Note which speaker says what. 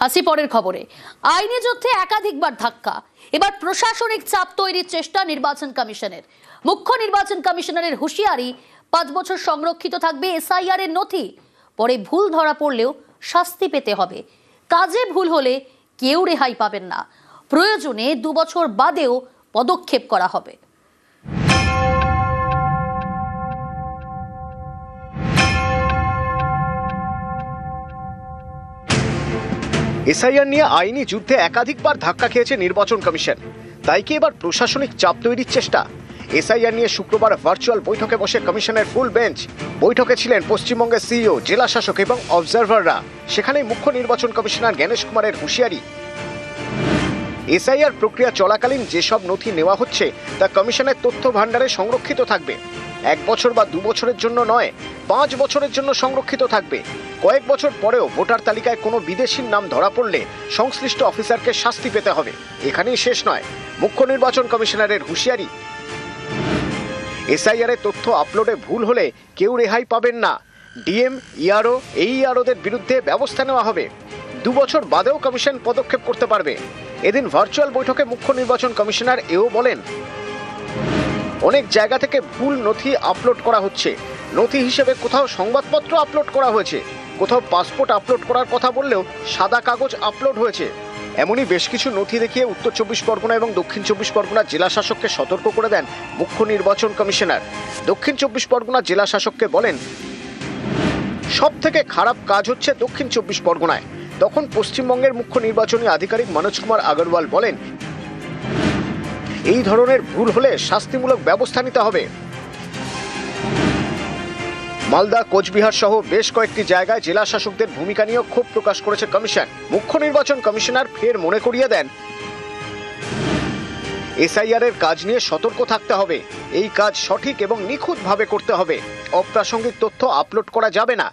Speaker 1: আসি পরের খবরে। আইনি যুদ্ধে একাধিকবার ধাক্কা, এবার প্রশাসনিক চাপ তৈরির চেষ্টা নির্বাচন কমিশনের। মুখ্য নির্বাচন কমিশনারের হুঁশিয়ারি, 5 বছর সংরক্ষিত থাকবে এসআইআর এর নথি। পরে ভুল ধরা পড়লেও শাস্তি পেতে হবে। কাজে ভুল হলে কেউ রেহাই পাবেন না। প্রয়োজনে 2 বছর বাদেও পদক্ষেপ করা হবে।
Speaker 2: এসআইআর নিয়ে আইনি যুদ্ধে একাধিকবার ধাক্কা খেয়েছে নির্বাচন কমিশন। তাই কি এবার প্রশাসনিক চাপ তৈরির চেষ্টা? এসআইআর নিয়ে শুক্রবার ভার্চুয়াল বৈঠকে বসে কমিশনের ফুল বেঞ্চ। বৈঠকে ছিলেন পশ্চিমবঙ্গের সিইও, জেলা শাসক এবং অবজারভাররা। সেখানেই মুখ্য নির্বাচন কমিশনার জ্ঞানেশ কুমারের হুঁশিয়ারি, এসআইআর প্রক্রিয়া চলাকালীন যেসব নথি নেওয়া হচ্ছে তা কমিশনের তথ্য ভাণ্ডারে সংরক্ষিত থাকবে। 1 বছর বা 2 বছরের জন্য নয়, 5 বছরের জন্য সংরক্ষিত থাকবে। কয়েক বছর পরেও ভোটার তালিকায় কোনো বিদেশির নাম ধরা পড়লে সংশ্লিষ্ট অফিসারকে শাস্তি পেতে হবে। এখানেই শেষ নয়, মুখ্য নির্বাচন কমিশনারের হুঁশিয়ারি, এসআইআর এর তথ্য আপলোডে ভুল হলে কেউ রেহাই পাবেন না। ডিএম, ইআরও, এইআরওদের বিরুদ্ধে ব্যবস্থা নেওয়া হবে। 2 বছর বাদেও কমিশন পদক্ষেপ করতে পারবে। এদিন ভার্চুয়াল বৈঠকে মুখ্য নির্বাচন কমিশনার এও বলেন, অনেক জায়গা থেকে ভুল নথি আপলোড করা হচ্ছে। নথি হিসেবে কোথাও সংবাদপত্র আপলোড করা হয়েছে, কোথাও পাসপোর্ট আপলোড করার কথা বললেও সাদা কাগজ আপলোড হয়েছে। এমনই বেশ কিছু নথি দেখিয়ে উত্তর 24 পরগনা এবং দক্ষিণ 24 পরগনার জেলা শাসককে সতর্ক করে দেন মুখ্য নির্বাচন কমিশনার। দক্ষিণ 24 পরগনার জেলা শাসককে বলেন, সব থেকে খারাপ কাজ হচ্ছে দক্ষিণ 24 পরগনায়। তখন পশ্চিমবঙ্গের মুখ্য নির্বাচনী আধিকারিক মনোজ কুমার আগরওয়াল বলেন, এই ধরনের ভুল হলে শাস্তিমূলক ব্যবস্থা নিতে হবে। মালদা, কোচবিহার সহ বেশ কয়েকটি জায়গায় জেলা শাসকদের ভূমিকা নিয়ে ক্ষোভ প্রকাশ করেছে কমিশন। মুখ্য নির্বাচন কমিশনার ফের মনে করিয়ে দেন, এসআইআর এর কাজ নিয়ে সতর্ক থাকতে হবে। এই কাজ সঠিক এবং নিখুঁতভাবে করতে হবে। অপ্রাসঙ্গিক তথ্য আপলোড করা যাবে না।